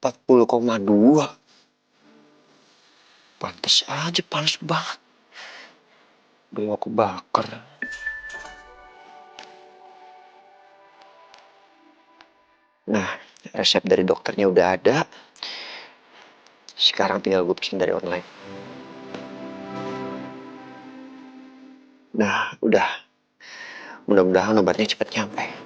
40,2. Pantes aja panas banget. Belum aku bakar. Nah, resep dari dokternya udah ada. Sekarang tinggal gue pesan dari online. Nah, udah. Mudah-mudahan obatnya cepat nyampe.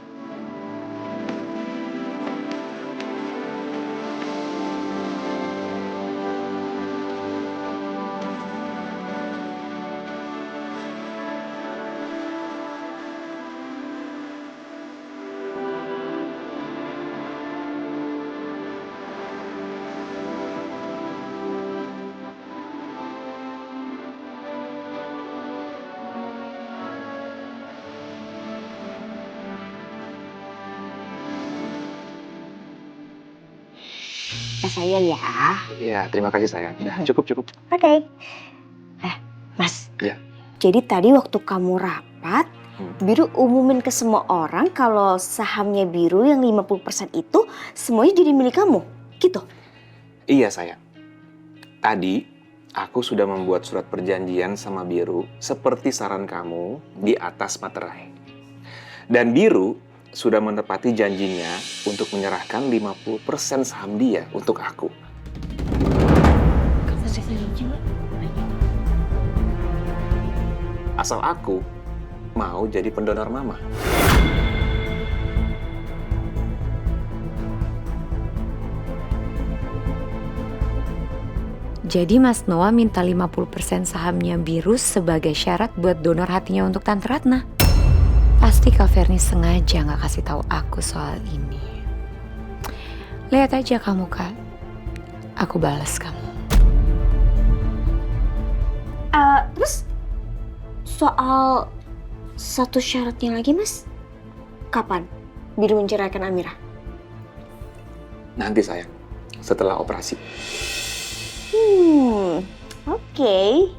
Sayang ya. Iya, terima kasih sayang. Ya, cukup. Oke. Mas. Iya. Jadi tadi waktu kamu rapat, Biru umumin ke semua orang kalau sahamnya Biru yang 50% itu semuanya jadi milik kamu, gitu? Iya sayang. Tadi aku sudah membuat surat perjanjian sama Biru seperti saran kamu di atas materai. Dan Biru sudah menepati janjinya untuk menyerahkan 50% saham dia untuk aku. Asal aku mau jadi pendonor mama. Jadi Mas Noah minta 50% sahamnya Biru sebagai syarat buat donor hatinya untuk Tante Ratna. Pasti Kak Ferni sengaja gak kasih tahu aku soal ini. Lihat aja kamu, Kak. Aku balas kamu. Terus soal satu syaratnya lagi, Mas. Kapan Biru menceraikan Amira? Nanti sayang, setelah operasi. Oke.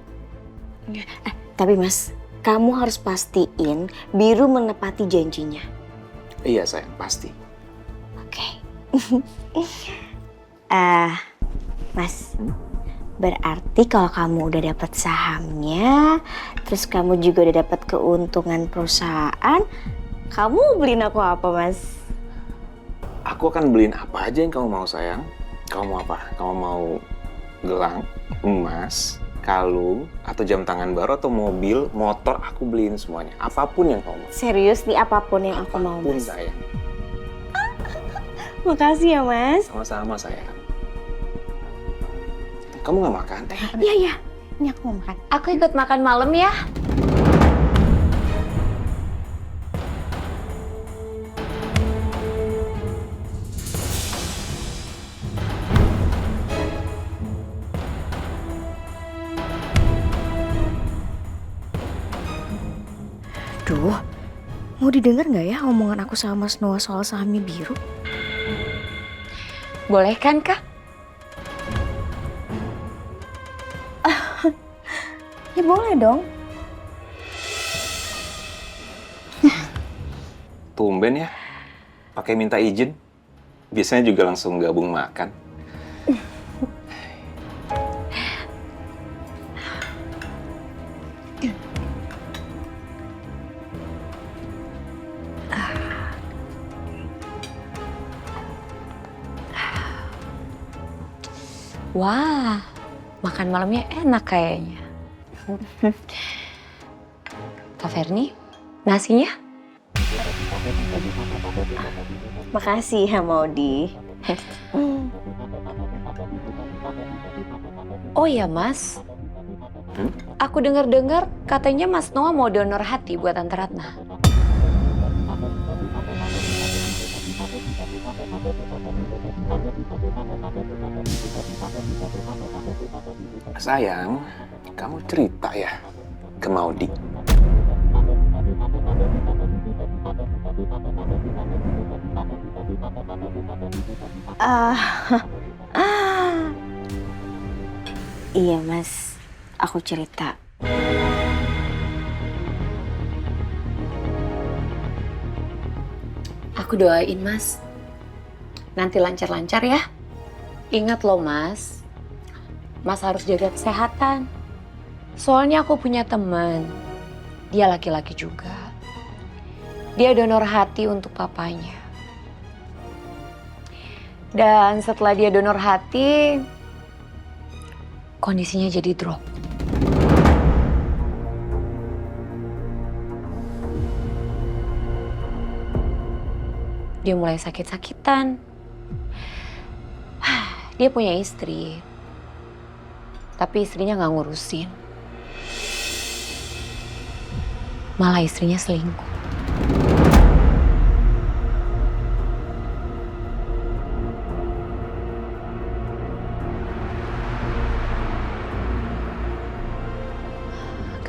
Tapi Mas, kamu harus pastiin Biru menepati janjinya. Iya sayang, pasti. Oke. Mas, berarti kalau kamu udah dapat sahamnya, terus kamu juga udah dapat keuntungan perusahaan, kamu beliin aku apa, Mas? Aku akan beliin apa aja yang kamu mau sayang. Kamu mau apa? Kamu mau gelang, emas, kalung, atau jam tangan baru, atau mobil, motor, aku beliin semuanya. Apapun yang kamu mau. Serius nih, apapun yang aku mau, Apapun Mas. sayang. Makasih ya, Mas. Sama-sama sayang. Kamu gak makan? Iya. Ini aku mau makan. Aku ikut makan malam ya. Duh, mau didengar nggak ya omongan aku sama Mas Noah soal sahamnya Biru? Boleh kan, Kak? Ya boleh dong. Tumben ya, pakai minta izin. Biasanya juga langsung gabung makan. Wah, makan malamnya enak kayaknya. Kak Ferni, nasinya? Makasih ya Maudi. Oh ya Mas, aku dengar-dengar katanya Mas Noah mau donor hati buat Tante Ratna. Sayang, kamu cerita ya ke Maudi. Iya Mas, aku cerita. Aku doain Mas, nanti lancar-lancar ya. Ingat loh Mas, Mas harus jaga kesehatan. Soalnya aku punya teman, dia laki-laki juga. Dia donor hati untuk papanya. Dan setelah dia donor hati, kondisinya jadi drop. Dia mulai sakit-sakitan. Dia punya istri, tapi istrinya nggak ngurusin. Malah istrinya selingkuh.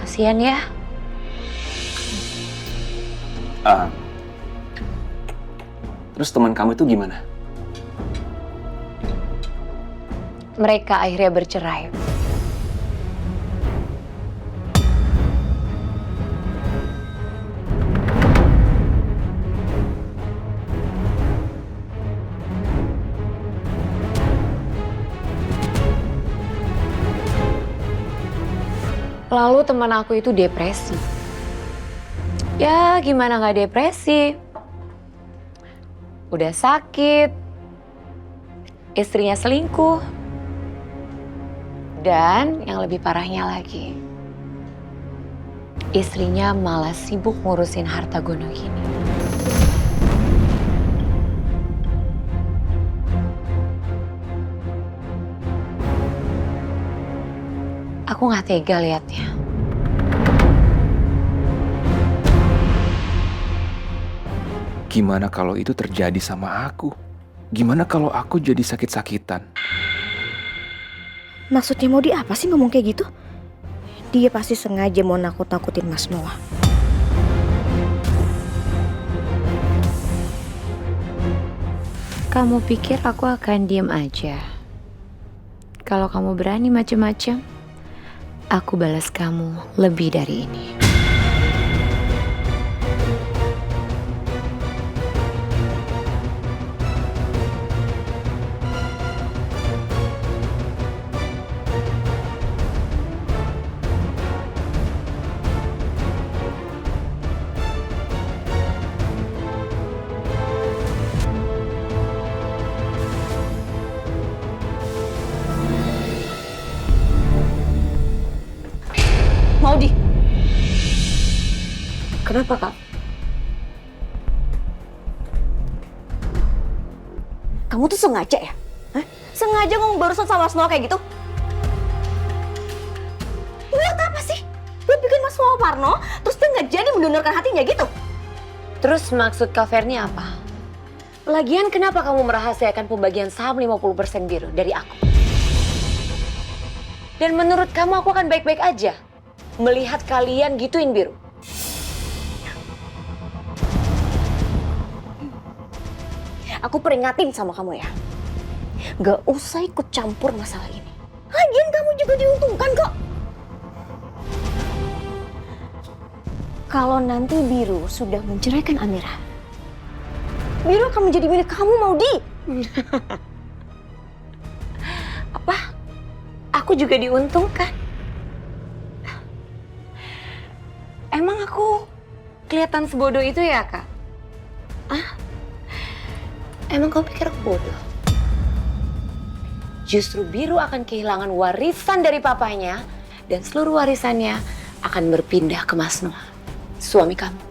Kasian ya. Terus teman kamu itu gimana? Mereka akhirnya bercerai. Lalu teman aku itu depresi. Ya gimana nggak depresi? Udah sakit, istrinya selingkuh, dan yang lebih parahnya lagi, istrinya malah sibuk ngurusin harta gono gini. Aku nggak tega liatnya. Gimana kalau itu terjadi sama aku? Gimana kalau aku jadi sakit-sakitan? Maksudnya Maudi apa sih ngomong kayak gitu? Dia pasti sengaja mau nakut-nakutin Mas Noah. Kamu pikir aku akan diem aja? Kalau kamu berani macem-macem, aku balas kamu lebih dari ini. Maudi. Kenapa, Kak? Kamu tuh sengaja ya? Hah? Sengaja ngomong barusan sama Mas Noah kayak gitu? Buat apa sih? Buat bikin Mas Noah parno, terus dia nggak jadi mendonorkan hatinya gitu? Terus maksud Kak Ferni apa? Lagian kenapa kamu merahasiakan pembagian saham 50% Biru dari aku? Dan menurut kamu aku akan baik-baik aja melihat kalian gituin Biru? Aku peringatin sama kamu ya. Gak usah ikut campur masalah ini. Lagian kamu juga diuntungkan kok. Kalau nanti Biru sudah menceraikan Amira, Biru akan menjadi milik kamu, Maudi. Apa? Aku juga diuntungkan? Emang aku kelihatan sebodoh itu ya, Kak? Emang kau pikir aku bodoh? Justru Biru akan kehilangan warisan dari papanya dan seluruh warisannya akan berpindah ke Mas Noah, suami kamu.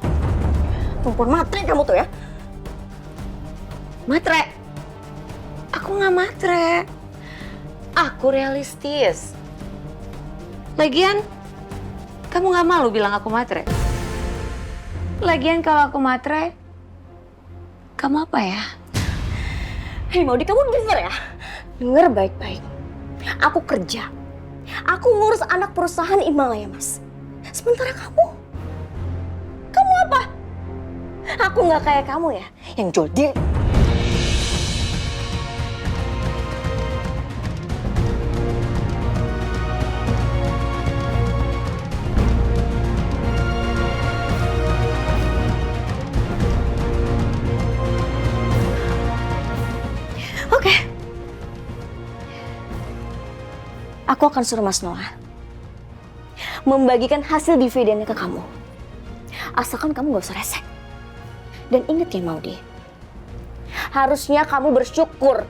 Perempuan matre kamu tuh ya. Matre? Aku nggak matre. Aku realistis. Lagian, kamu nggak malu bilang aku matre? Lagian kalau aku matre, kamu apa ya? Hei Maudi, kamu denger ya? Denger baik-baik. Aku kerja. Aku ngurus anak perusahaan Himalaya, Mas. Sementara kamu apa? Aku nggak kayak kamu ya, yang jual diri. aku akan suruh Mas Noah membagikan hasil dividennya ke kamu. Asalkan kamu gak usah resek. Dan inget ya Maudy, harusnya kamu bersyukur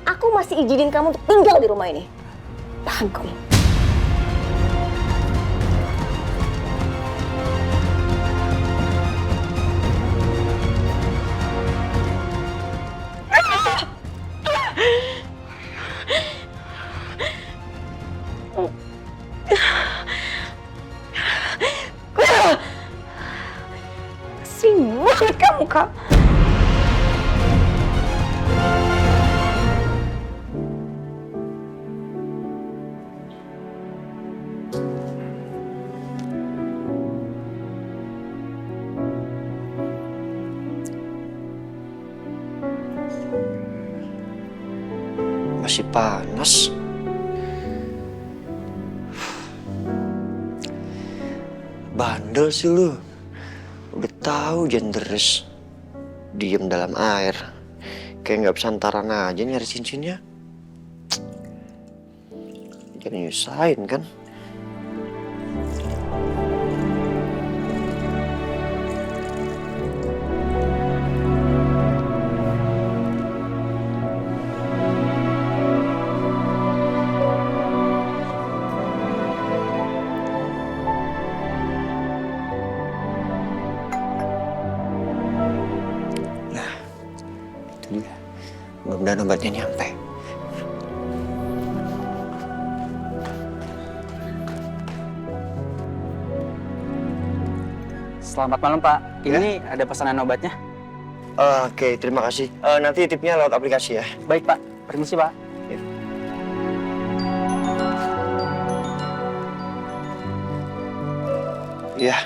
aku masih izinin kamu untuk tinggal di rumah ini. Paham kamu? Sering banget kamu, Kak. Masih panas. Bandel sih lu. Udah tahu jangan deres. Diem dalam air. Kayak nggak bisa antaran aja nyari cincinnya. Jangan nyusahin kan. Dia. Mudah-mudahan obatnya nyampe. Selamat malam Pak, ini ada pesanan obatnya. Oke, terima kasih. Nanti tipnya lewat aplikasi ya. Baik Pak, permisi Pak. Iya,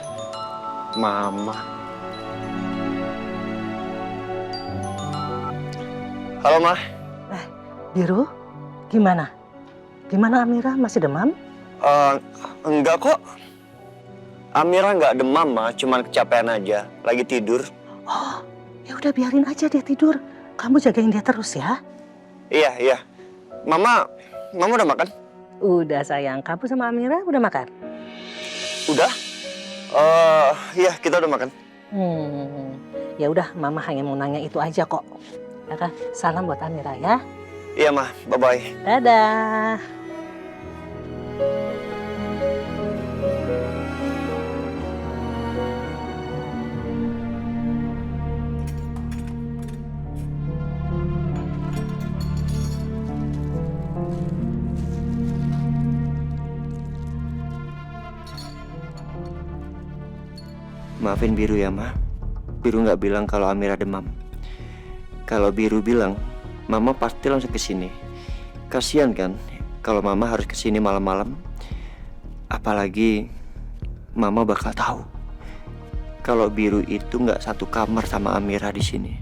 Mama. Halo, Ma. Biru, gimana? Gimana Amira, masih demam? Enggak kok. Amira nggak demam, Ma. Cuman kecapean aja. Lagi tidur. Oh, ya udah biarin aja dia tidur. Kamu jagain dia terus ya. Iya. Mama udah makan? Udah sayang, kamu sama Amira udah makan? Udah? Iya, kita udah makan. Ya udah, Mama hanya mau nanya itu aja kok. Ya kan? Salam buat Amira ya. Iya, Ma. Bye-bye. Dadah. Maafin Biru ya, Ma. Biru nggak bilang kalau Amira demam. Kalau Biru bilang, Mama pasti langsung ke sini. Kasian kan kalau Mama harus ke sini malam-malam. Apalagi Mama bakal tahu kalau Biru itu nggak satu kamar sama Amira di sini.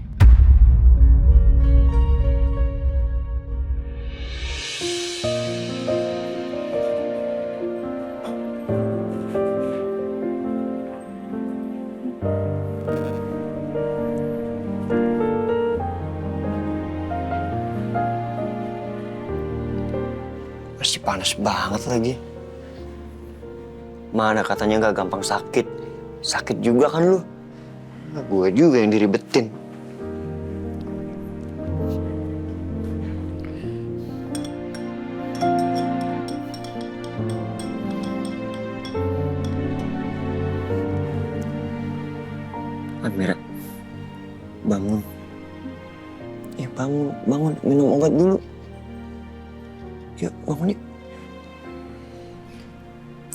Masih panas banget lagi. Mana katanya nggak gampang sakit. Sakit juga kan lu. Nah, gue juga yang diribetin. Amira, bangun. Ya bangun, minum obat dulu. Yuk, bangun yuk.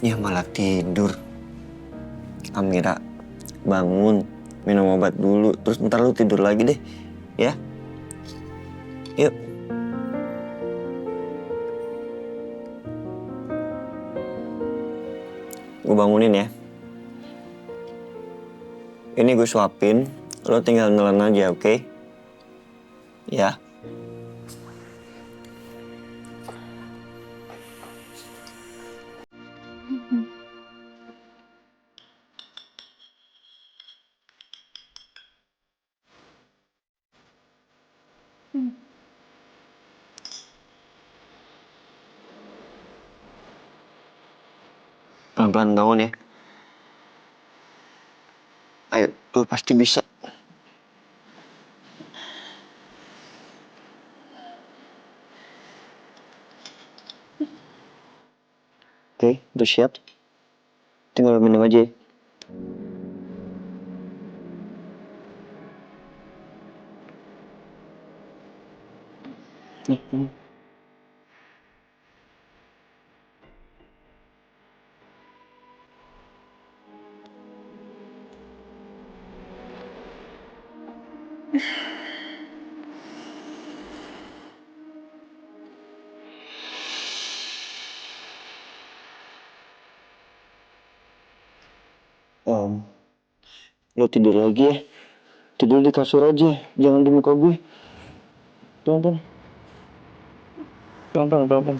Ya malah tidur. Amira, bangun, minum obat dulu. Terus ntar lu tidur lagi deh, ya. Yuk. Gue bangunin ya. Ini gue suapin, lo tinggal nelan aja, oke? Ya. Pelan-pelan bangun ya. Ayo, lu pasti bisa. Oke, udah siap. Tinggal minum aja ya. Nih. Lo tidur lagi ya. Tidur di kasur aja, jangan di muka gue. Pelan-pelan. Pelan-pelan.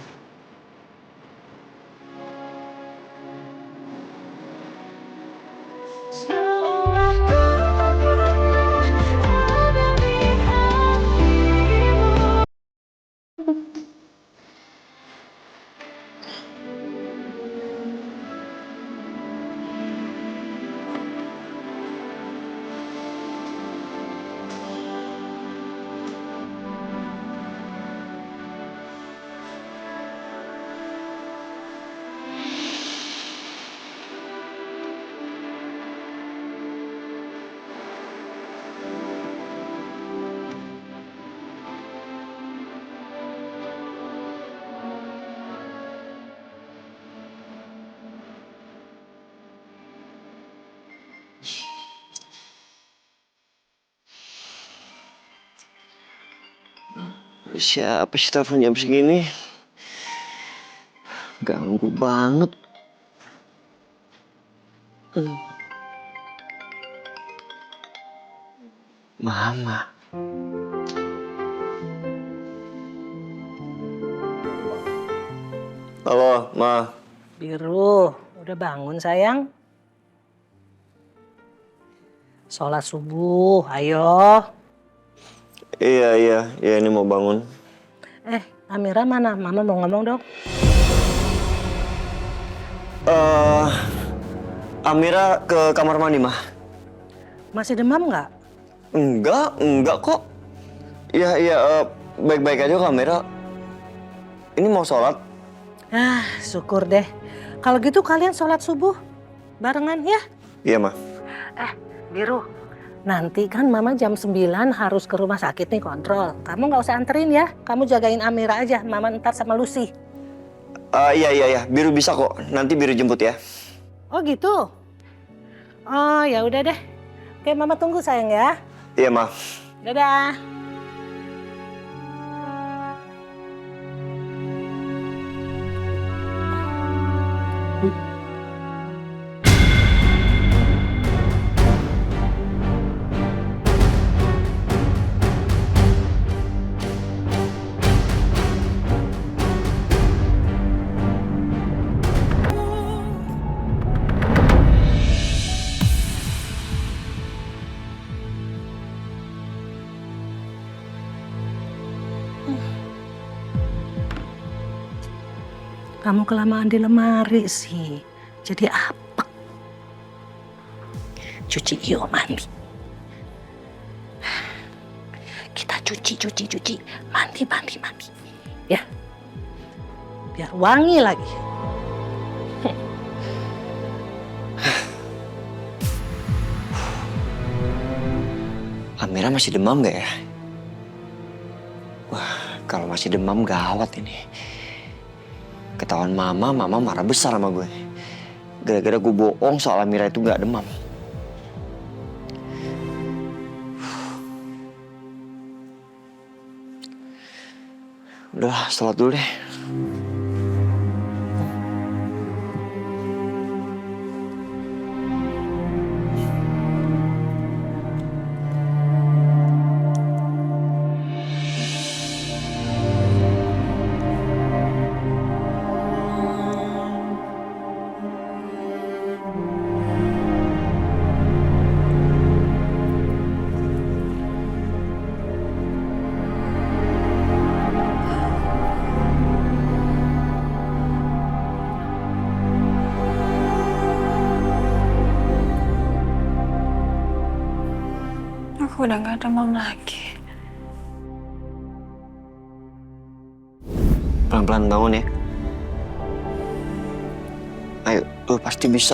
Siapa sih telepon jam segini? Ganggu banget. Mama. Halo, Ma. Biru, udah bangun sayang? Sholat subuh, ayo. Iya, ini mau bangun. Amira mana? Mama mau ngomong dong. Amira ke kamar mandi, Ma. Masih demam nggak? Enggak kok. Iya, baik-baik aja kok Amira. Ini mau sholat. Syukur deh. Kalau gitu kalian sholat subuh barengan ya? Iya, Ma. Biru, nanti kan Mama jam 9 harus ke rumah sakit nih kontrol. Kamu nggak usah anterin ya. Kamu jagain Amira aja. Mama ntar sama Lucy. Iya. Biru bisa kok. Nanti Biru jemput ya. Oh gitu? Oh ya udah deh. Oke, Mama tunggu sayang ya. Iya, Ma. Dadah. Kamu kelamaan di lemari sih. Jadi apek. Cuci yuk, mandi. Kita cuci. Mandi. Ya. Biar wangi lagi. Amira masih demam gak ya? Wah, kalau masih demam gawat ini. Ketahuan mama marah besar sama gue. Gara-gara gue bohong soal Amira itu gak demam. Udah, sholat dulu deh. Aku udah gak demam lagi. Pelan-pelan bangun ya. Ayo, lu pasti bisa.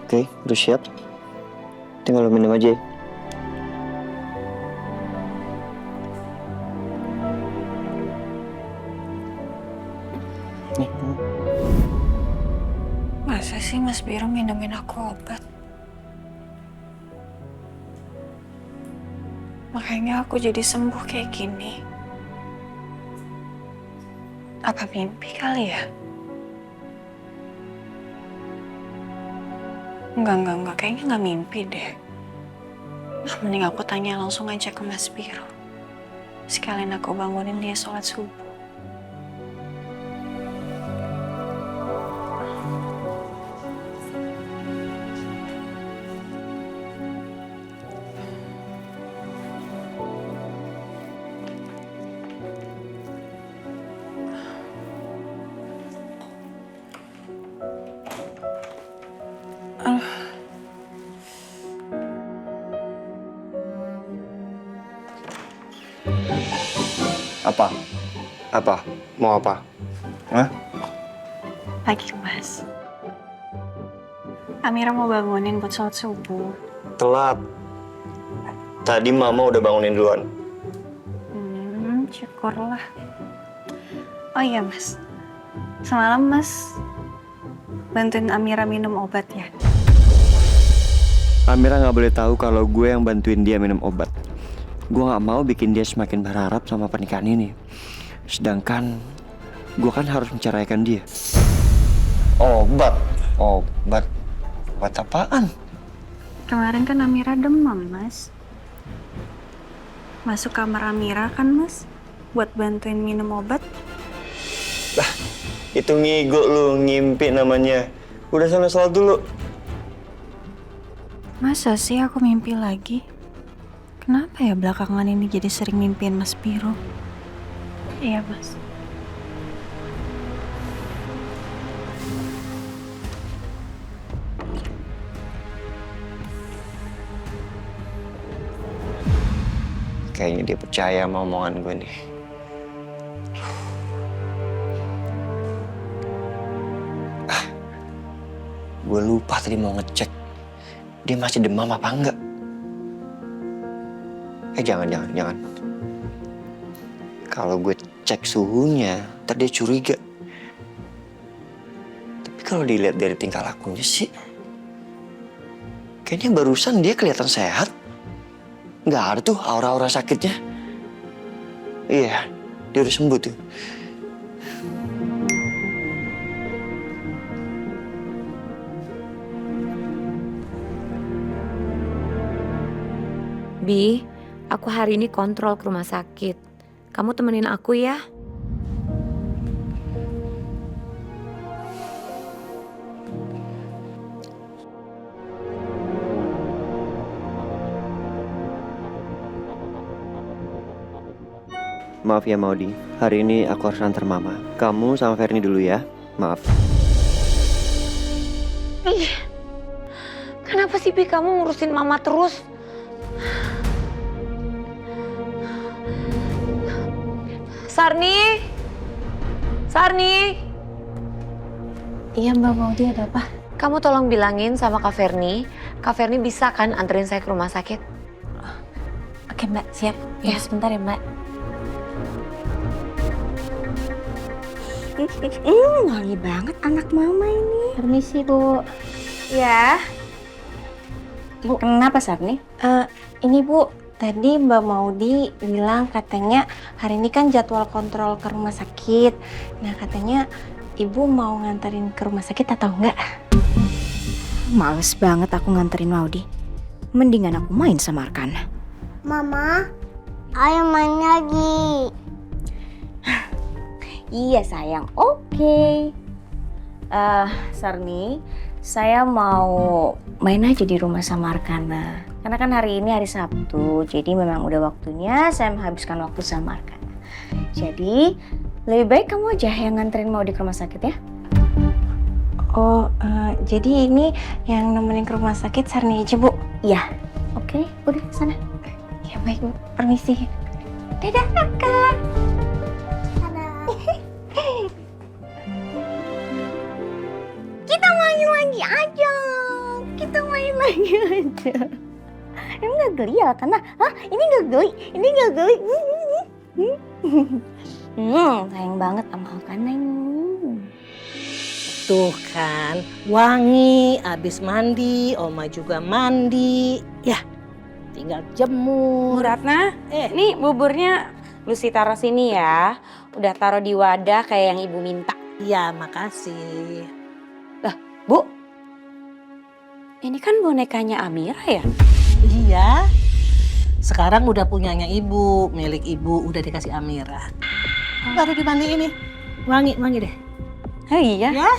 Oke, udah siap. Tinggal lu minum aja ya. Nih, Masa sih Mas Biro minumin aku obat? Makanya aku jadi sembuh kayak gini. Apa mimpi kali ya? Enggak. Kayaknya nggak mimpi deh. Mending aku tanya langsung aja ke Mas Biro. Sekalian aku bangunin dia sholat subuh. apa? Apa? Mau apa? Hah? Pagi, Mas. Amira mau bangunin buat sholat subuh. Telat. Tadi mama udah bangunin duluan. Syukurlah. Oh iya, Mas. Semalam Mas bantuin Amira minum obat ya? Amira nggak boleh tahu kalau gue yang bantuin dia minum obat. Gue nggak mau bikin dia semakin berharap sama pernikahan ini. Sedangkan gue kan harus menceraikan dia. Obat? Obat apaan? Kemarin kan Amira demam, Mas. Masuk kamar Amira kan, Mas? Buat bantuin minum obat. Itu ngigo lu, ngimpi namanya. Udah sana sholat dulu. Masa sih aku mimpi lagi? Kenapa ya belakangan ini jadi sering mimpiin Mas Biro? Iya, Mas. Kayaknya dia percaya sama omongan gue nih. Gue lupa tadi mau ngecek dia masih demam apa enggak. Jangan. Kalau gue cek suhunya, ntar dia curiga. Tapi kalau dilihat dari tingkah lakunya sih, kayaknya barusan dia kelihatan sehat. Nggak ada tuh aura-aura sakitnya. Iya, dia udah sembuh tuh. Bi, aku hari ini kontrol ke rumah sakit. Kamu temenin aku ya. Maaf ya Maudi, hari ini aku harus antar mama. Kamu sama Ferni dulu ya, maaf. Kenapa sih Bi kamu ngurusin mama terus? Sarni. Iya Mbak Maudi, ada apa? Kamu tolong bilangin sama Kak Ferni bisa kan anterin saya ke rumah sakit? Oke Mbak, siap. Ya sebentar ya Mbak. Wangi banget anak mama ini. Permisi Bu. Ya, Bu, kenapa Sarni? ini Bu, tadi Mbak Maudi bilang katanya hari ini kan jadwal kontrol ke rumah sakit. Nah katanya Ibu mau nganterin ke rumah sakit atau enggak? Males banget aku nganterin Maudi. Mendingan aku main sama Arkana. Mama, ayo main lagi. Iya sayang, oke. Sarni, saya mau main aja di rumah sama Arkana. Karena kan hari ini hari Sabtu, jadi memang udah waktunya saya menghabiskan waktu sama Arkana. Jadi, Lebih baik kamu aja yang nganterin mau di rumah sakit ya. Oh, jadi ini yang nemenin ke rumah sakit Sarni aja, Bu? Iya. Oke, udah sana. Ya baik, Bu. Permisi. Dadah, Kakak. Kita main lagi aja. Kita main lagi aja. Ini nggak geli ya, karena ini nggak geli, ini nggak geli. Sayang banget sama Alkana. Tuh kan, wangi, abis mandi, Oma juga mandi. Ya, tinggal jemur. Bu Ratna, Eh. nih buburnya Lucy taruh sini ya. Udah taruh di wadah kayak yang ibu minta. Ya, makasih. Bu, ini kan bonekanya Amira ya? Iya. Sekarang udah punyanya ibu, milik ibu, udah dikasih Amira. Baru dimandiin nih. Wangi, wangi deh. Oh iya? Ya?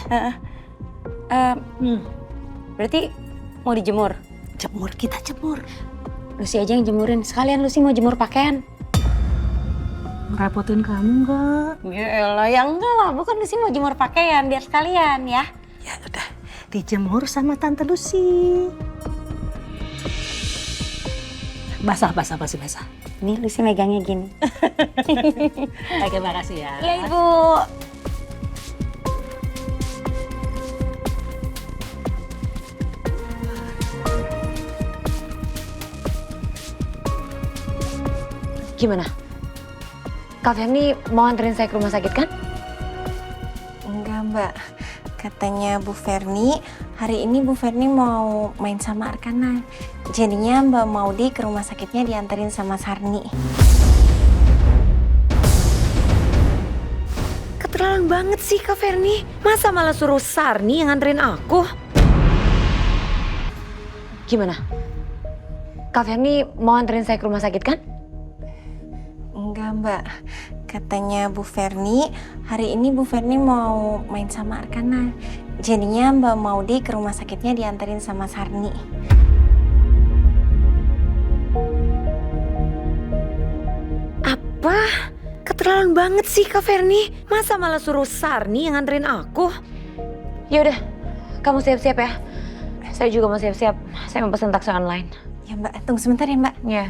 Berarti mau dijemur? Jemur, kita jemur. Lucy aja yang jemurin. Sekalian Lucy mau jemur pakaian. Ngerepotin kamu nggak? Ya elah, ya enggak lah. Bukan Lucy mau jemur pakaian, biar sekalian ya. Ya udah, dijemur sama Tante Lucy. Basah. Nih Lucy megangnya gini. Oke, makasih ya. Iya Ibu. Gimana? Kak Ferni mau anterin saya ke rumah sakit kan? Enggak, Mbak. Katanya Bu Ferni, hari ini Bu Ferni mau main sama Arkana. Jadinya Mbak Maudi ke rumah sakitnya dianterin sama Sarni. Keterlaluan banget sih Kak Ferni. Masa malah suruh Sarni yang nganterin aku? Gimana? Kak Ferni mau anterin saya ke rumah sakit kan? Enggak, Mbak. Katanya Bu Ferni, hari ini Bu Ferni mau main sama Arkana. Jadinya Mbak Maudi ke rumah sakitnya dianterin sama Sarni. Apa? Keterlaluan banget sih Kak Ferni. Masa malah suruh Sarni yang nganterin aku? Yaudah, kamu siap-siap ya. Saya juga mau siap-siap. Saya mau pesen taksi online. Ya Mbak, tunggu sebentar ya Mbak. Ya.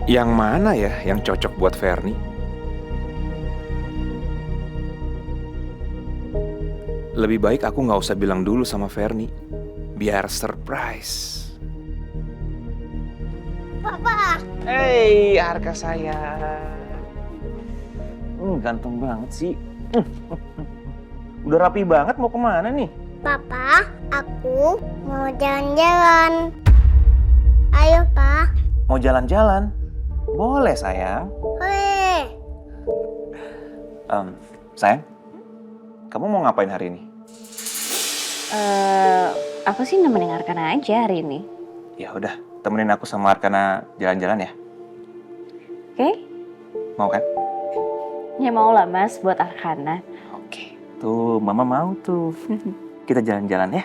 Yang mana ya yang cocok buat Ferni? Lebih baik aku nggak usah bilang dulu sama Ferni, biar surprise. Papa. Hey, Arka saya. Ganteng banget sih. Udah rapi banget, mau kemana nih? Papa, aku mau jalan-jalan. Ayo, Pak. Mau jalan-jalan? Boleh sayang. Hei. Sayang, kamu mau ngapain hari ini? Aku sih nemenin Arkana aja hari ini. Ya udah, temenin aku sama Arkana jalan-jalan ya. Oke? Mau kan? Ya mau lah Mas buat Arkana. Oke. Tuh, Mama mau tuh. Kita jalan-jalan ya.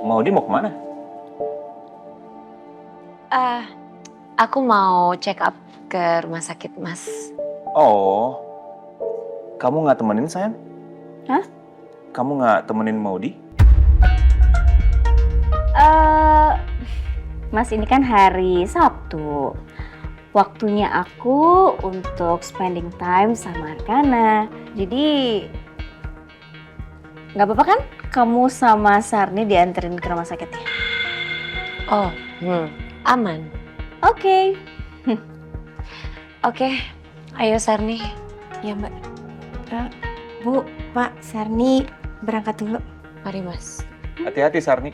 Maudi mau kemana? Aku mau check up ke rumah sakit, Mas. Oh, kamu nggak temenin sayang? Hah? Kamu nggak temenin Maudi? Mas ini kan hari Sabtu. Waktunya aku untuk spending time sama Arkana. Jadi nggak apa-apa kan? Kamu sama Sarni dianterin ke rumah sakit ya? Oh, aman. Oke. Oke, ayo Sarni. Ya Mbak. Bu, Pak, Sarni berangkat dulu. Mari, Mas. Hati-hati Sarni.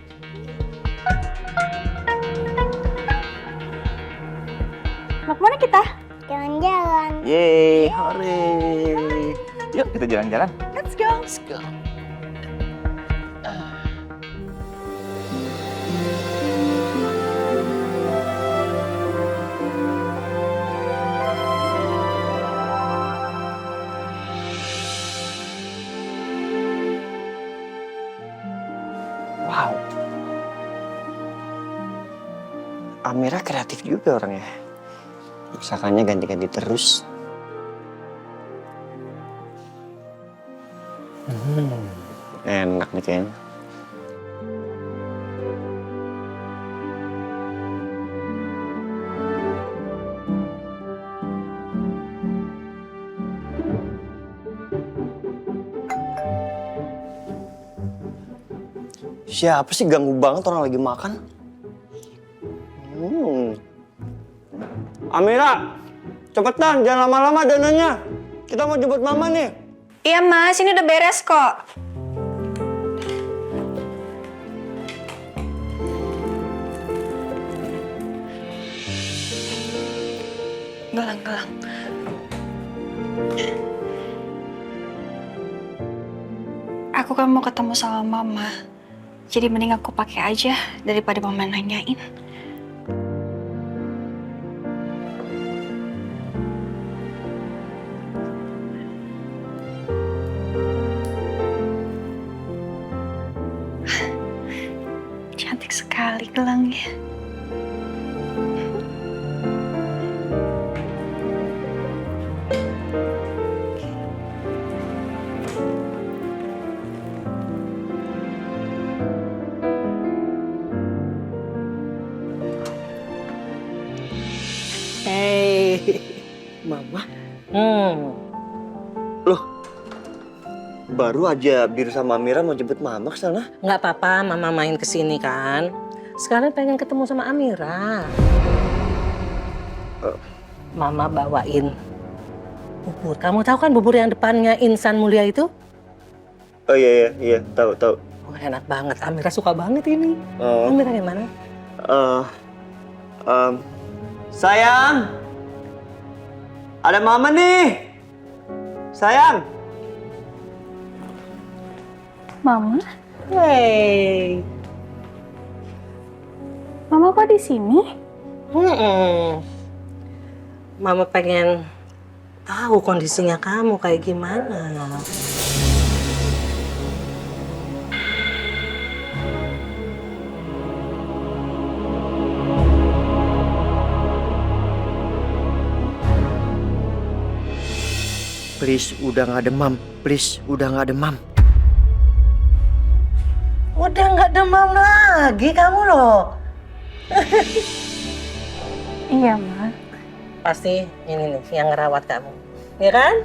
Mau kemana kita? Jalan-jalan. Yeay, hore. Yuk kita jalan-jalan. Let's go. Let's go. Amira kreatif juga orangnya. Masakannya ganti-ganti terus. Enak nih kayaknya. Siapa sih ganggu banget orang lagi makan? Amira, cepetan, jangan lama-lama dananya. Kita mau jemput mama nih. Iya mas, ini udah beres kok. Gelang. Aku kan mau ketemu sama mama. Jadi mending aku pakai aja daripada mama nanyain. Cantik sekali gelangnya. Hei, Mama, Loh, baru aja Biru sama Amira mau jemput mama ke sana. nggak apa-apa, mama main ke sini kan. Sekarang pengen ketemu sama Amira. Mama bawain bubur. Kamu tahu kan bubur yang depannya Insan Mulia itu? Oh iya, tahu. Oh, enak banget. Amira suka banget ini. Oh, Amira gimana? sayang, ada mama nih. Sayang. Mama? Hei. Mama kok di sini? Mama pengen tahu kondisinya kamu kayak gimana. Please, udah nggak demam. Please, udah nggak demam. Udah nggak demam lagi kamu loh. Iya, Ma. Pasti ini nih yang ngerawat kamu, ya kan?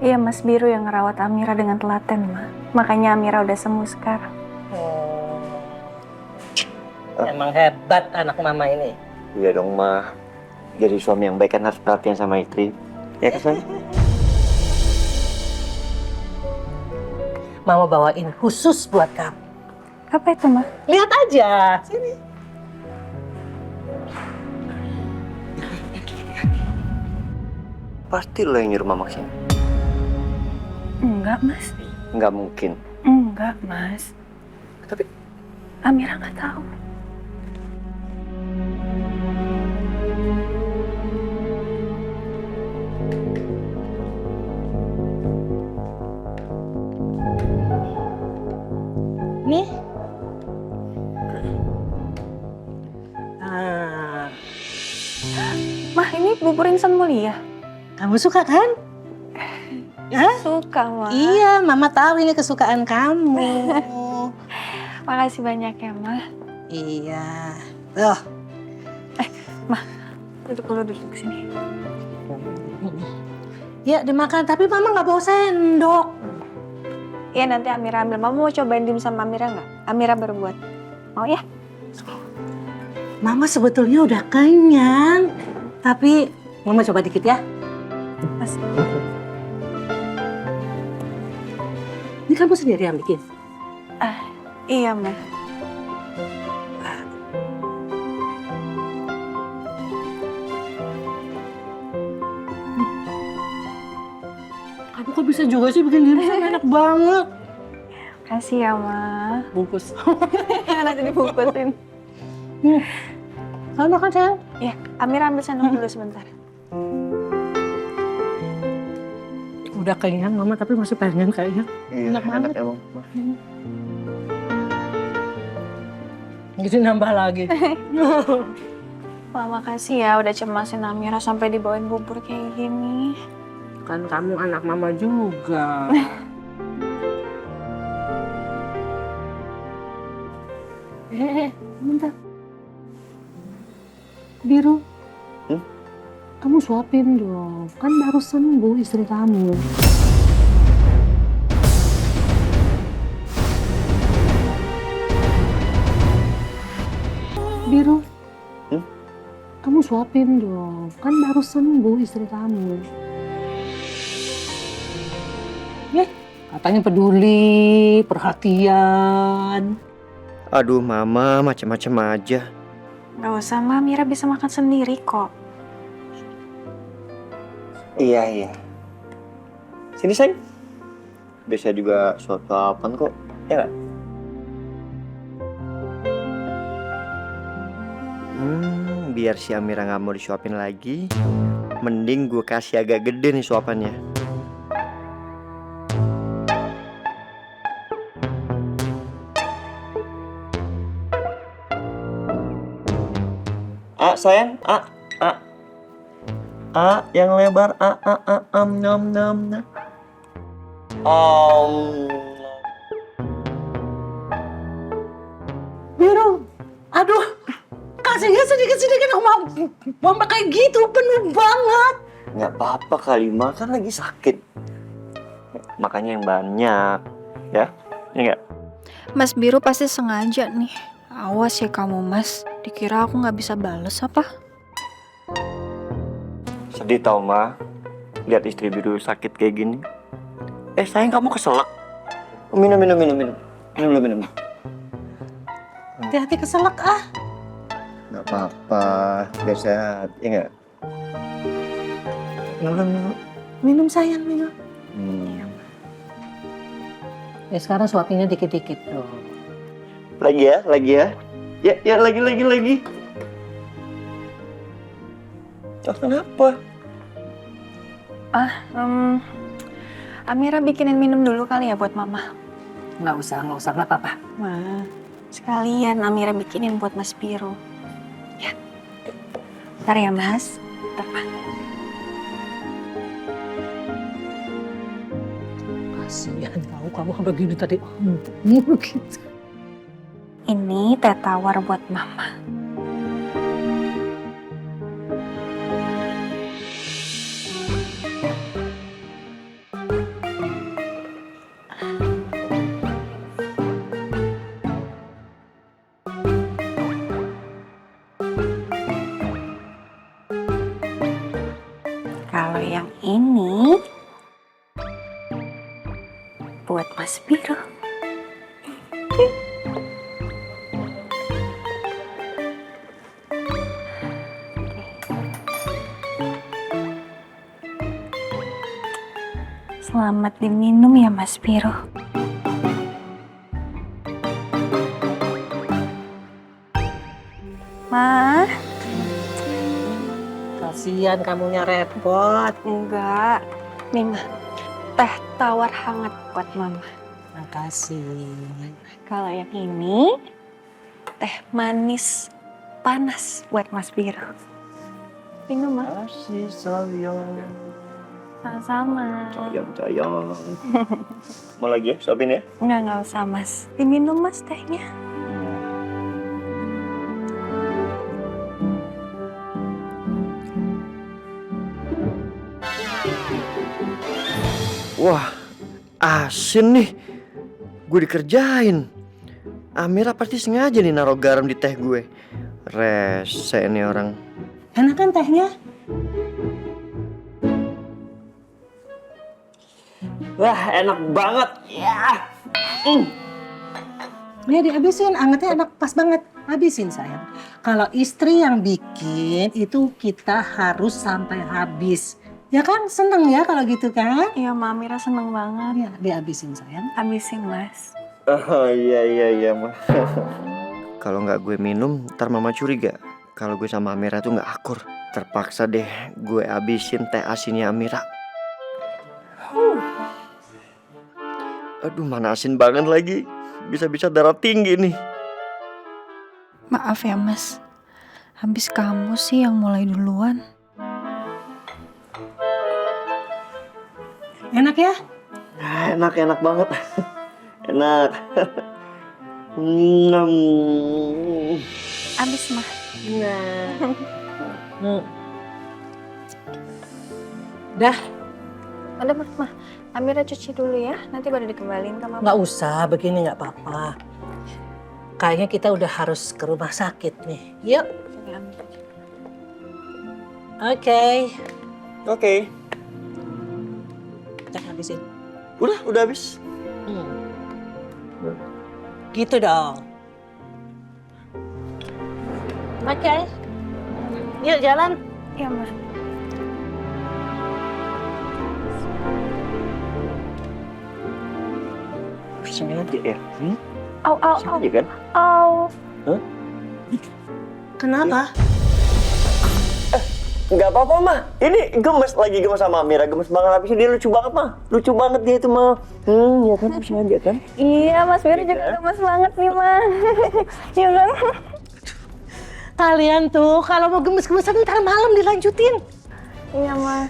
Iya, Mas Biru yang ngerawat Amira dengan telaten, Ma. Makanya Amira udah sembuh sekarang. Emang hebat anak mama ini. Iya dong, Ma. Jadi suami yang baik kan harus perhatian sama istri. Ya kan, sayang? Mama bawain khusus buat kamu. Apa itu, Ma? Lihat aja, sini. Pasti lo yang nyuruh mama kesini. Enggak, Mas. Nggak mungkin. Enggak, Mas. Tapi Amira nggak tahu. Nih. Mah, ini bubur Insan Mulia. Kamu suka kan? Hah? Suka, Ma. Iya, Mama tahu ini kesukaan kamu. Makasih banyak ya, Ma. Iya. Tuh. Duduk dulu sini. Ya, dimakan. Tapi Mama nggak bawa sendok. Iya, nanti Amira ambil. Mama mau cobain dimsum Amira nggak? Amira baru buat. Mau ya? Mama sebetulnya udah kenyang. Tapi Mama coba dikit ya. Mas. Ini kamu sendiri yang bikin? Iya, Ma. Kamu kok bisa juga sih bikin dimsum? Enak banget. Kasih ya, Ma. Bungkus. Nanti dibungkusin. Kamu makan, sayang? Iya, Amira ambil sendok dulu sebentar. Udah kenyang, Mama, tapi masih pengen kayaknya. iya, Enak banget. emang. Jadi nambah lagi. Wah, makasih ya udah cemasin Amira sampai dibawain bubur kayak gini. Kan kamu anak mama juga. Bentar. Biru. Kamu suapin dong. Kan baru sembuh istri kamu. Biru. Kamu suapin dong. Kan baru sembuh istri kamu. Ya, katanya peduli, perhatian. Aduh mama macem-macem aja. Gak usah, Ma. Amira bisa makan sendiri kok. Iya. Sini sayang. Biasa juga suapan kok. Ya nggak? Biar si Amira nggak mau disuapin lagi, mending gue kasih agak gede nih suapannya. Sayang, yang lebar, nom nom nom. Biru, aduh, kasihnya sedikit-sedikit mama kayak gitu, penuh banget. Nggak apa-apa kali, Ma, kan lagi sakit. Makanya yang banyak, ya? Ini nggak? Mas Biru pasti sengaja nih. Awas ya kamu, Mas. Dikira aku nggak bisa bales apa? Sedih tau, Ma. Lihat istri Biru sakit kayak gini. Sayang, kamu keselak. Minum. Hati-hati keselak ah. Nggak apa-apa, biar sehat, ya nggak? Minum. Minum sayang, minum. Ya sekarang suapinnya dikit-dikit tuh. Lagi ya. Ya, lagi. Oh, kenapa? Amira bikinin minum dulu kali ya buat Mama. Nggak usah, nggak apa-apa. Ma, sekalian Amira bikinin buat Mas Biru. Ya. Bentar ya, Mas. Bentar, Ma. Kasihan kamu begini tadi. Gitu. Ini teh tawar buat Mama. Kalau yang ini buat Mas Biru. Selamat diminum ya Mas Biru. Ma, Kasihan kamunya repot. enggak. Nih Ma, teh tawar hangat buat Mama. Makasih. Kalau yang ini, teh manis panas buat Mas Biru. Minum, Ma. Kasih sayang. Sama-sama. Sayang. Mau lagi ya, suapin ya? Enggak usah, Mas. Diminum, Mas, tehnya. Wah, asin nih. Gue dikerjain. Amira pasti sengaja nih naruh garam di teh gue. Rese nih orang. Enak kan tehnya? Wah, enak banget. Ya. Ya dihabisin, angetnya enak pas banget. Habisin sayang. Kalau istri yang bikin itu kita harus sampai habis. Ya kan, seneng ya kalau gitu kan? Iya, Ma, Mira seneng banget. Ya, dihabisin sayang. Habisin, Mas. Oh iya mah. Kalau nggak gue minum, ntar mama curiga. Kalau gue sama Amira tuh nggak akur. Terpaksa deh gue habisin teh asinnya Amira. Aduh, mana asin banget lagi. Bisa-bisa darah tinggi nih. Maaf ya Mas, habis kamu sih yang mulai duluan. Enak ya? Enak banget. Enak. Abis mah. Dah, Ada mah, Amira cuci dulu ya, nanti baru dikembaliin ke mama. nggak usah, begini nggak apa-apa. Kayaknya kita udah harus ke rumah sakit nih. Yuk. Oke. Kita habisin. Udah habis. Gitu dong. Oke. Yuk jalan. Iya, Ma. Sini aja ya. Au, au, Sini au. aja kan? Au. Kenapa? Nggak apa-apa mah. Ini lagi gemes sama Amira, gemes banget. Habis dia lucu banget mah. Lucu banget dia itu mah. Ya kan, bisa aja kan? Iya, Mas Biro juga gemes banget nih, Ma. Iya kan? Kalian tuh kalau mau gemes-gemesan ntar malam dilanjutin. Iya, Ma.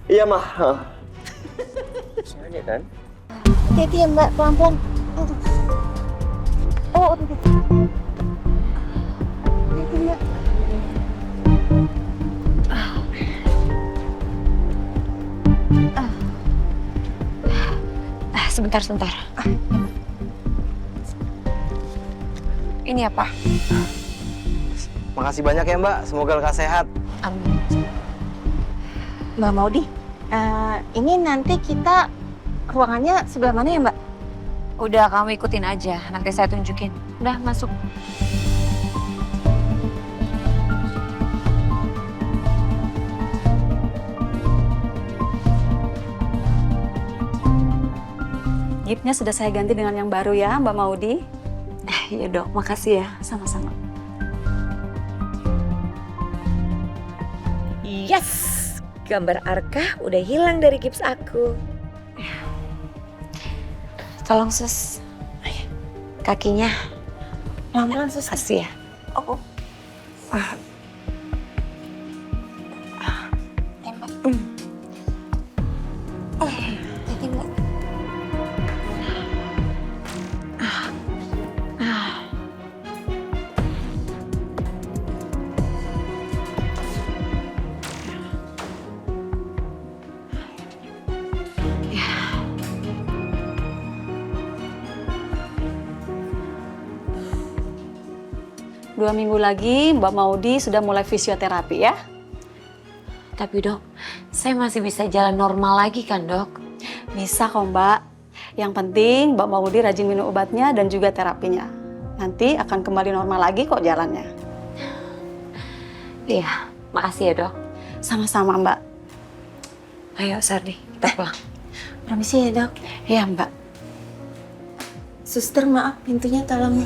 Iya mah. Bisa aja kan? Hati-hati ya, Mbak, pelan-pelan. Oh, udah gitu. Hati-hati, Mbak. Sebentar. Ini apa? Makasih banyak ya Mbak, semoga lekas sehat. Amin. Mbak Maudi, ini nanti kita ruangannya sebelah mana ya, Mbak? Udah, kamu ikutin aja. Nanti saya tunjukin. Udah, masuk. Giftnya sudah saya ganti dengan yang baru ya, Mbak Maudi. Iya dok, makasih ya. Sama-sama. Yes! Gambar Arka udah hilang dari gips aku. Tolong sus. Kakinya. Pelan-pelan, Sus. Kasih ya. Oh. Tembak. Hati-hati, Mbak. Dua minggu lagi Mbak Maudi sudah mulai fisioterapi ya. Tapi dok, saya masih bisa jalan normal lagi kan dok? Bisa kok Mbak. Yang penting Mbak Maudi rajin minum obatnya dan juga terapinya. Nanti akan kembali normal lagi kok jalannya. Iya, makasih ya dok. Sama-sama Mbak. Ayo Sardi, kita pulang. Permisi ya, Dok. Iya Mbak. Suster, maaf, pintunya tolong.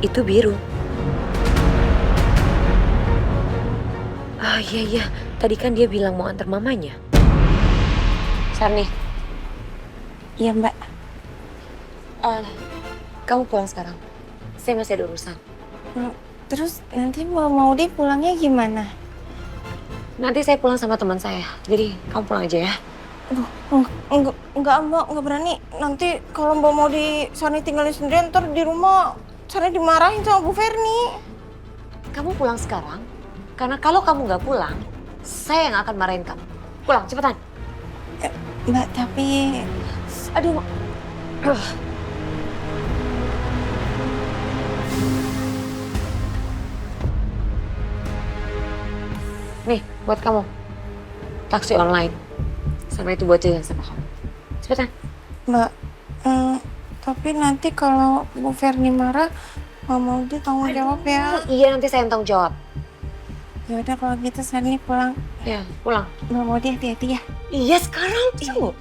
Itu biru. Oh iya, tadi kan dia bilang mau antar mamanya. Sarni. Iya, Mbak. Kamu pulang sekarang. Saya masih ada urusan. Terus nanti Mbak Maudi pulangnya gimana? Nanti saya pulang sama teman saya. Jadi kamu pulang aja ya. Enggak, Mbak, enggak berani. Nanti kalau Mbak Maudi Sani tinggalin sendirian, ntar di rumah Sani dimarahin sama Bu Ferni. Kamu pulang sekarang, karena kalau kamu nggak pulang, saya yang akan marahin kamu. Pulang, cepetan. Mbak, tapi... Aduh, nih, buat kamu. Taksi online. Sama itu buat jajan sama kamu. Cepetan. Mbak, tapi nanti kalau Bu Ferni marah, Mbak Maudi tanggung jawab ya. Iya, nanti saya yang tanggung jawab. Ya udah kalau gitu Sani pulang. Ya, pulang. Mbak Maudi hati-hati ya. Iya, sekarang. Tunggu.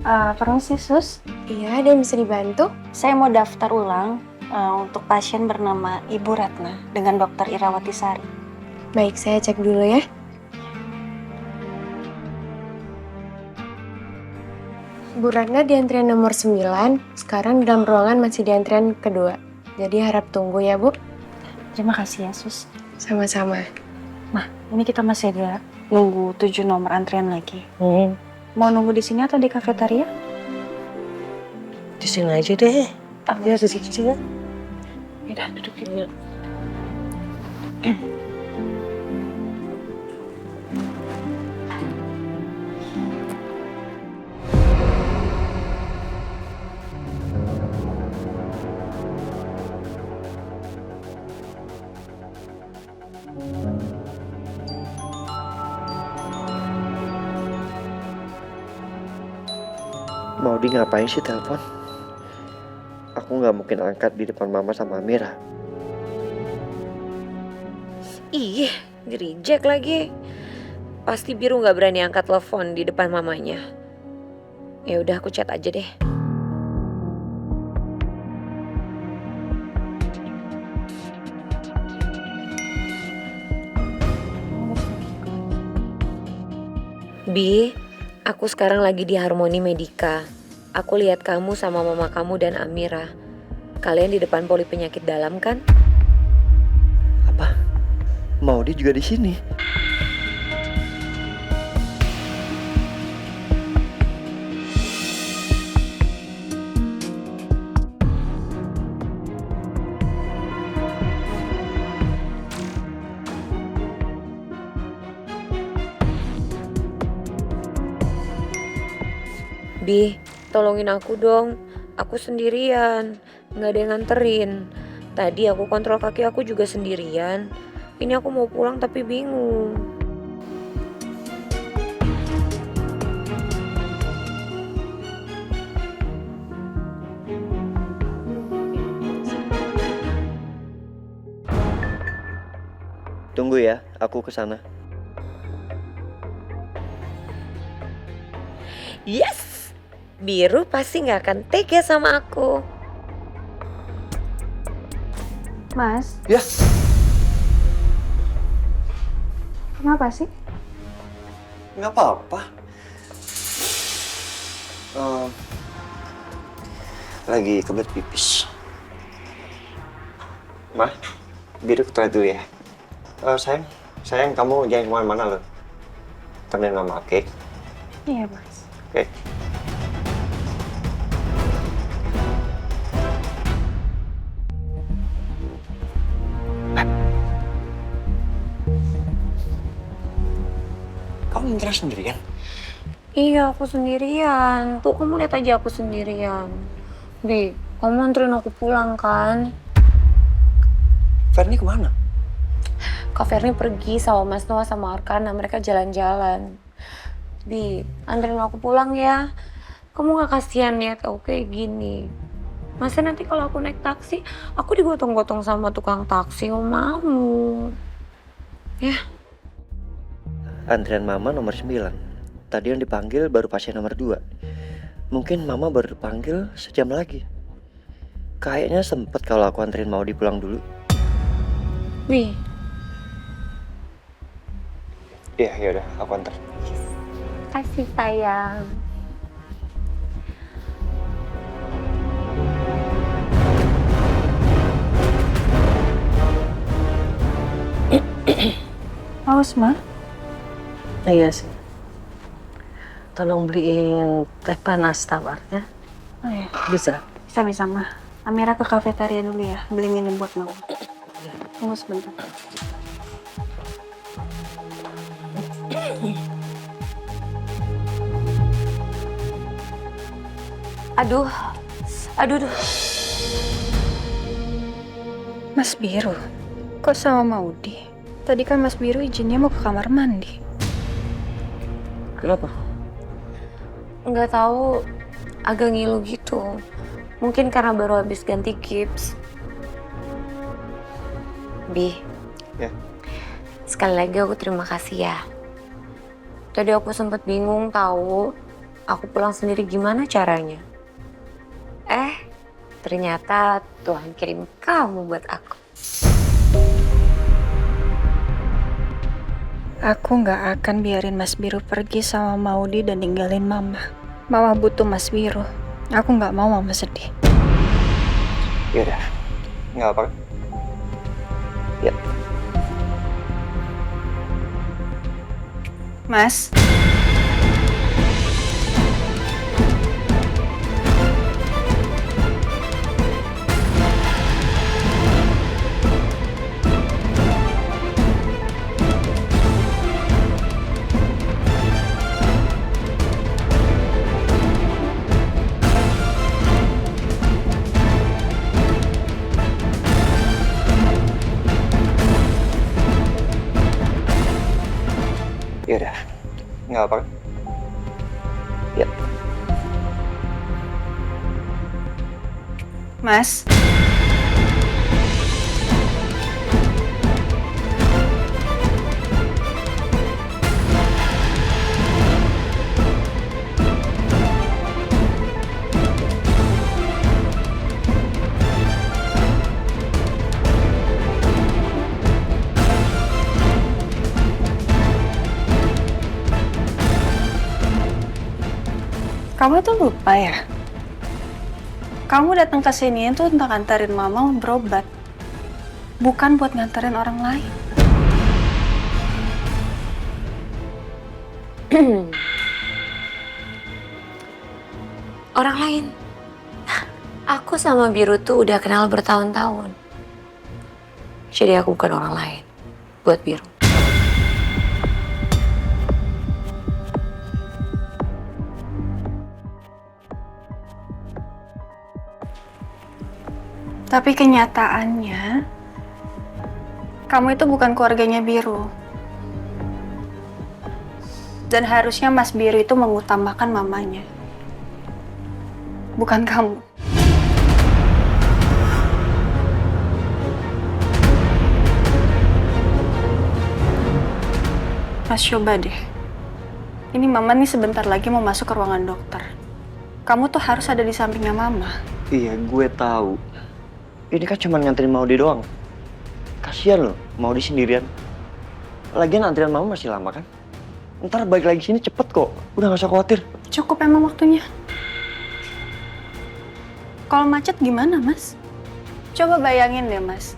Permisi, Sus. Iya, ada yang bisa dibantu? Saya mau daftar ulang untuk pasien bernama Ibu Ratna dengan Dr. Irawati Sari. Baik, saya cek dulu ya. Bu Ratna di antrian nomor 9, sekarang dalam ruangan masih di antrian kedua. Jadi harap tunggu ya, Bu. Terima kasih ya, Sus. Sama-sama. Nah, ini kita masih ada nunggu 7 nomor antrian lagi. Mau nunggu di sini atau di kafetaria? Di sini aja deh. Ya, di sini. Udah, duduk dulu. Maudi ngapain sih telepon? Aku nggak mungkin angkat di depan mama sama Amira. Ih, di-reject lagi. Pasti Biru nggak berani angkat telepon di depan mamanya. Ya udah, aku chat aja deh. Bi, aku sekarang lagi di Harmoni Medika. Aku lihat kamu sama mama kamu dan Amira. Kalian di depan poli penyakit dalam kan? Apa? Maudi juga di sini? Bi, tolongin aku dong. Aku sendirian, nggak ada yang nganterin. Tadi aku kontrol kaki aku juga sendirian. Ini aku mau pulang tapi bingung. Tunggu ya, aku kesana. Yes! Biru pasti nggak akan tega sama aku. Mas, Ya, kenapa sih? nggak apa-apa. Lagi kebelet pipis. Ma, Biru ke toilet dulu ya. Sayang kamu jangan kemana-mana loh. Temenin mama, oke? Iya, Mas. Oke. Kamu menyerah sendirian? Iya, aku sendirian. Tuh, kamu lihat aja aku sendirian. Bi, kamu anterin aku pulang kan? Ferni kemana? Kak Ferni pergi sama Mas Noah sama Arkana. Mereka jalan-jalan. Bi, anterin aku pulang ya. Kamu gak kasihan lihat aku kayak gini. Masa nanti kalau aku naik taksi, aku digotong-gotong sama tukang taksi. Oh, mau. Ya. Antrian mama nomor 9. Tadi yang dipanggil baru pasien nomor 2. Mungkin mama baru dipanggil sejam lagi. Kayaknya sempet kalau aku anterin Maudi pulang dulu. Bi, Iya, yaudah, aku anter. kasih sayang. Haus, Ma? Iya sih. Tolong beliin teh panas tawar ya. Oh ya, Bisa? bisa, Ma. Amira ke kafetaria dulu ya, beli minum buat Mama. Tunggu sebentar. Aduh. Mas Biru, kok sama Maudi? Tadi kan Mas Biru izinnya mau ke kamar mandi. Kenapa? Nggak tahu, agak ngilu gitu. Mungkin karena baru habis ganti gips. Bi. Ya. Sekali lagi aku terima kasih ya. Tadi aku sempet bingung tahu. aku pulang sendiri gimana caranya? Ternyata Tuhan kirim kamu buat aku. Aku nggak akan biarin Mas Biru pergi sama Maudi dan ninggalin Mama. Mama butuh Mas Biru. Aku nggak mau Mama sedih. Yaudah, nggak apa. Ya. Mas. Yaudah, nggak apa. Ya. Mas. Kamu tuh lupa ya? Kamu datang ke sini itu untuk nganterin Mama berobat. Bukan buat nganterin orang lain. Orang lain? Aku sama Biru tuh udah kenal bertahun-tahun. Jadi aku bukan orang lain buat Biru. Tapi kenyataannya, kamu itu bukan keluarganya Biru. Dan harusnya Mas Biru itu mengutamakan mamanya. Bukan kamu. Mas, coba deh. Ini Mama nih sebentar lagi mau masuk ke ruangan dokter. Kamu tuh harus ada di sampingnya Mama. Iya, gue tahu. Ini kan cuma nganterin Maudi doang. Kasian loh, Maudi sendirian. Lagian antrian Mama masih lama kan? Ntar balik lagi sini cepet kok. Udah gak usah khawatir. Cukup emang waktunya. Kalau macet gimana, Mas? Coba bayangin deh, Mas.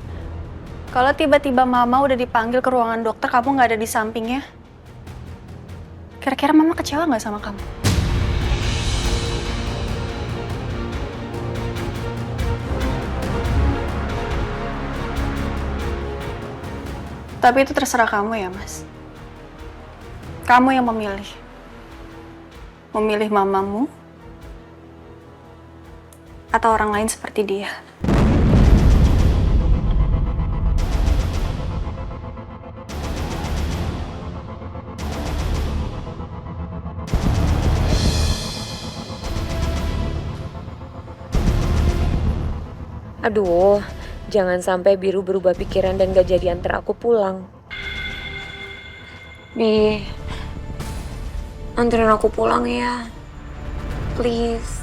Kalau tiba-tiba Mama udah dipanggil ke ruangan dokter, kamu nggak ada di sampingnya. Kira-kira Mama kecewa nggak sama kamu? Tapi itu terserah kamu ya, Mas. Kamu yang memilih. Memilih mamamu atau orang lain seperti dia. Aduh, jangan sampai Biru berubah pikiran dan gak jadi antar aku pulang. Bi, anterin aku pulang ya. Please.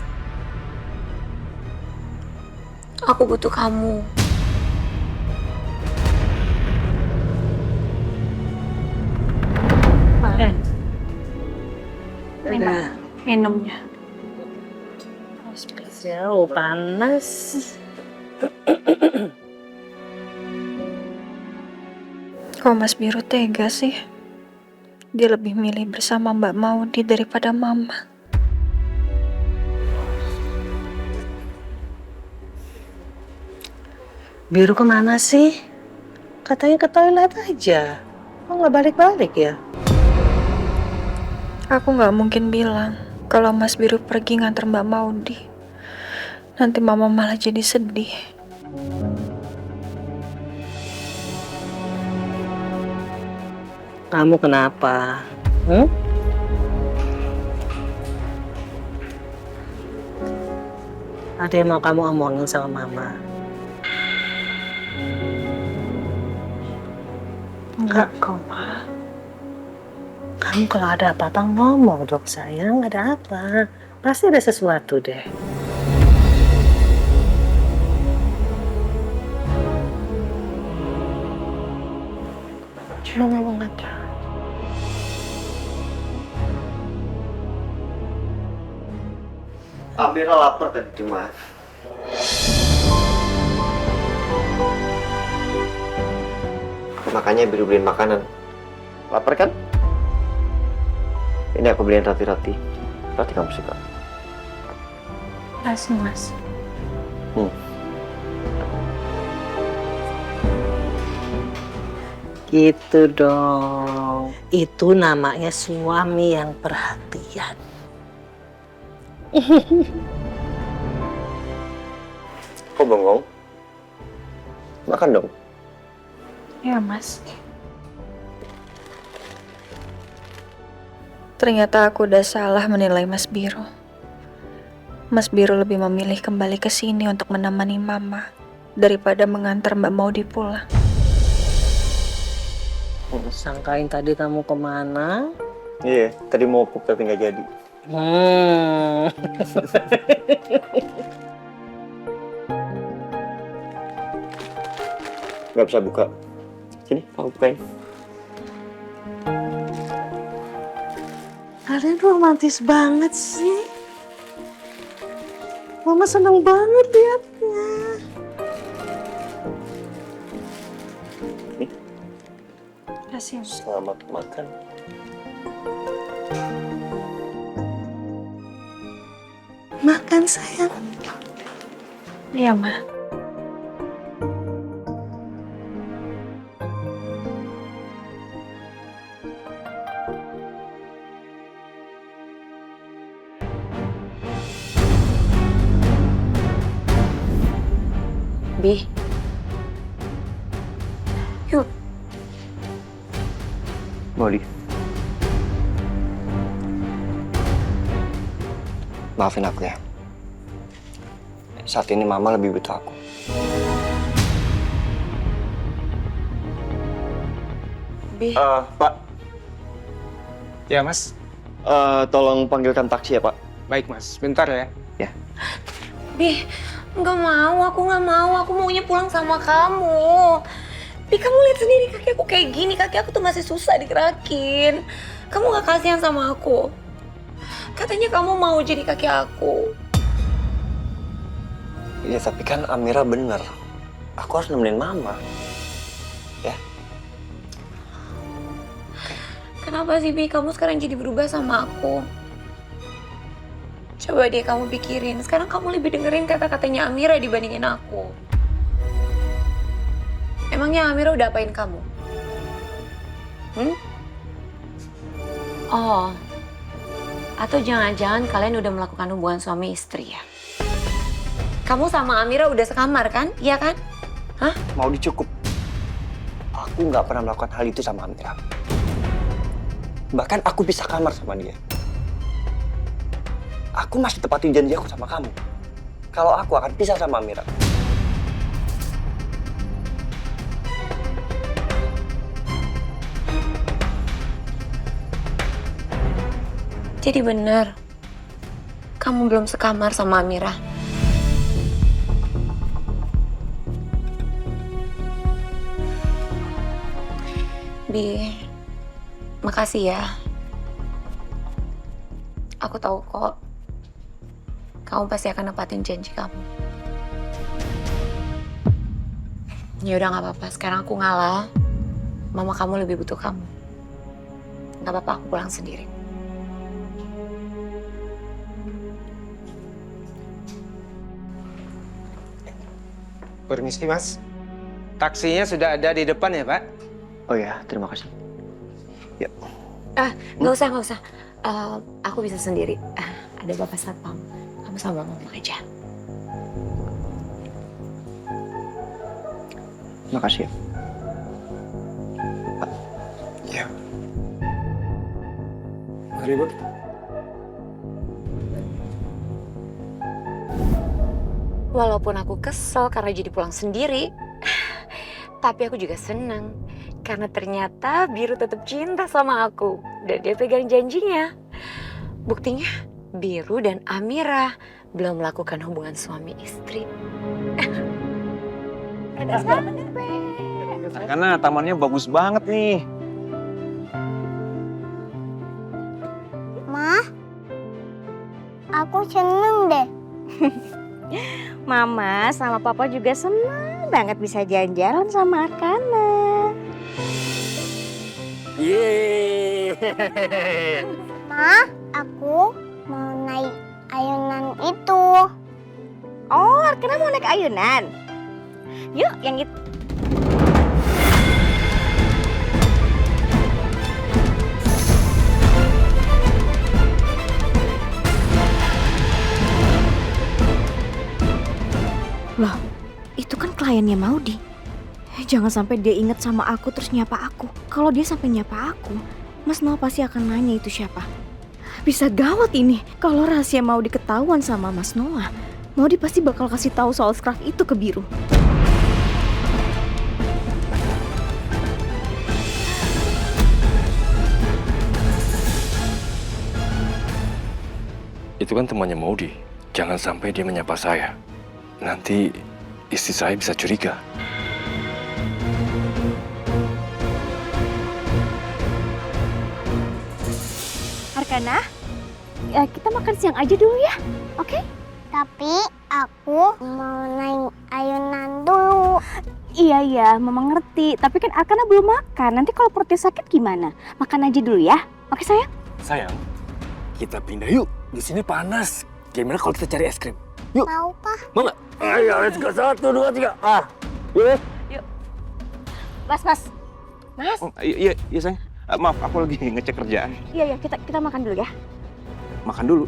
Aku butuh kamu. Minumnya. Jauh panas. Kok Mas Biru tega sih? Dia lebih milih bersama Mbak Maudi daripada Mama. Biru kemana sih? Katanya ke toilet aja. Kok nggak balik-balik ya? Aku nggak mungkin bilang kalau Mas Biru pergi nganter Mbak Maudi. Nanti Mama malah jadi sedih. Kamu kenapa? Ada yang mau kamu omongin sama Mama? Enggak kok, Ma. Kamu Kamu kalau ada apa-apa ngomong dong sayang, ada apa? Pasti ada sesuatu deh. Cuma ngomong apa? Amira lapar kan cuma. Makanya Biru beliin makanan. Lapar kan? Ini aku beliin roti-roti. Roti kamu suka. Makasih, Mas. Gitu dong. Itu namanya suami yang perhatian. Kok bengong? Makan dong. Ya, Mas. Ternyata aku udah salah menilai Mas Biru. Mas Biru lebih memilih kembali ke sini untuk menemani Mama daripada mengantar Mbak Maudi pulang. Sangkain tadi kamu kemana? Iya, tadi mau pup tapi nggak jadi. Nggak bisa buka. Sini, aku bukain. Kalian romantis banget sih. Mama seneng banget liatnya. Kasih. Selamat makan. Makan sayang. Iya, Ma. Bi. Yuk. Maudi. Maafin aku ya. Saat ini Mama lebih butuh aku. Bi. Pak, Ya, Mas. tolong panggilkan taksi ya, Pak. Baik, Mas. Bentar ya. Bi, nggak mau, aku maunya pulang sama kamu. Bi, kamu lihat sendiri kaki aku kayak gini, kaki aku tuh masih susah digerakin. Kamu gak kasihan sama aku? Katanya kamu mau jadi kaki aku. Iya, tapi kan Amira bener. Aku harus nemenin Mama. Ya. Kenapa sih, Bi, kamu sekarang jadi berubah sama aku? Coba deh kamu pikirin, sekarang kamu lebih dengerin kata-katanya Amira dibandingin aku. Emangnya Amira udah apain kamu? Oh. Atau jangan-jangan kalian udah melakukan hubungan suami istri ya? Kamu sama Amira udah sekamar kan? Iya kan? Hah? Mau dicukup. Aku nggak pernah melakukan hal itu sama Amira. Bahkan aku bisa kamar sama dia. Aku masih tepatin janji aku sama kamu. Kalau aku akan pisah sama Amira. Jadi bener, kamu belum sekamar sama Amira. Bi, makasih ya. Aku tahu kok, kamu pasti akan nepatin janji kamu. Ya udah nggak apa-apa. Sekarang aku ngalah. Mama kamu lebih butuh kamu. Nggak apa-apa, aku pulang sendiri. Permisi, Mas. Taksinya sudah ada di depan ya, Pak? Oh ya, terima kasih. Ya. Nggak usah. Aku bisa sendiri. Ada Bapak Satpam. Kamu sama Mama aja. Makasih ya. Ya. Mari, Bu. Walaupun aku kesel karena jadi pulang sendiri, tapi aku juga senang Karena ternyata Biru tetap cinta sama aku. Dan dia pegang janjinya. Buktinya Biru dan Amira belum melakukan hubungan suami istri. Karena tamannya bagus banget nih. Ma, aku seneng deh. Mama sama Papa juga senang banget bisa jalan-jalan sama Arkana. Ma, aku mau naik ayunan itu. Oh, Arkana mau naik ayunan. Yuk, yang itu. Loh, itu kan kliennya Maudi. Jangan sampai dia inget sama aku terus nyapa aku. Kalau dia sampai nyapa aku, Mas Noah pasti akan nanya itu siapa. Bisa gawat ini. Kalau rahasia Maudi ketahuan sama Mas Noah, Maudi pasti bakal kasih tahu soal scarf itu ke Biru. Itu kan temannya Maudi. Jangan sampai dia menyapa saya. Nanti istri saya bisa curiga. Arkana, ya kita makan siang aja dulu ya, oke? Tapi aku mau naik ayunan dulu. Iya, Mama ngerti. Tapi kan Arkana belum makan. Nanti kalau perutnya sakit gimana? Makan aja dulu ya, oke sayang? Sayang, kita pindah yuk. Di sini panas. Gimana kalau kita cari es krim? Yuk. Mau, Pak. Mau nggak? Ayo, let's go. 1, 2, 3. Yuk. Mas. Oh, iya sayang. Maaf, aku lagi ngecek kerjaan. Iya, kita makan dulu ya. Makan dulu.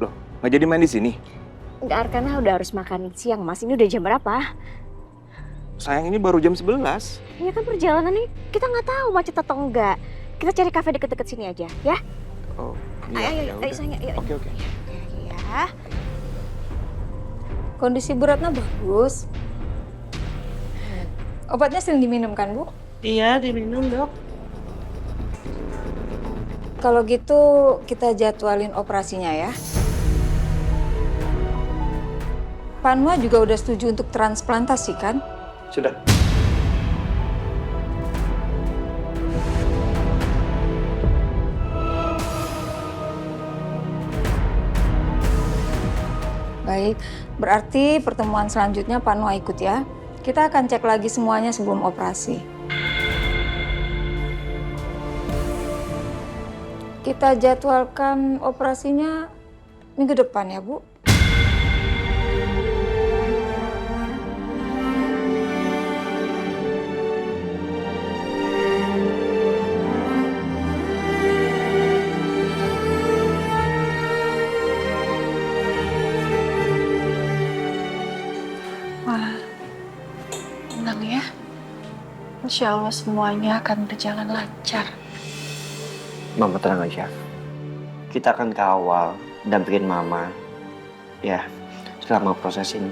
Loh, nggak jadi main di sini? Enggak, Arkana udah harus makan siang, Mas. Ini udah jam berapa? Sayang, ini baru jam 11. Iya kan perjalanannya kita nggak tahu macet atau enggak. Kita cari kafe deket-deket sini aja, ya? Oh, Ayo, sayang, ayo. Oke. Ya. Kondisi Bu Ratna bagus. Obatnya sering diminum kan, Bu? Iya, diminum, Dok. Kalau gitu kita jadwalin operasinya ya. Pak Anwar juga udah setuju untuk transplantasi kan? Sudah. Baik, berarti pertemuan selanjutnya Pak Noah ikut ya. Kita akan cek lagi semuanya sebelum operasi. Kita jadwalkan operasinya minggu depan ya, Bu. Wah, tenang ya. Insya Allah semuanya akan berjalan lancar. Mama tenang aja. Kita akan kawal, dampingin Mama. Ya, selama proses ini.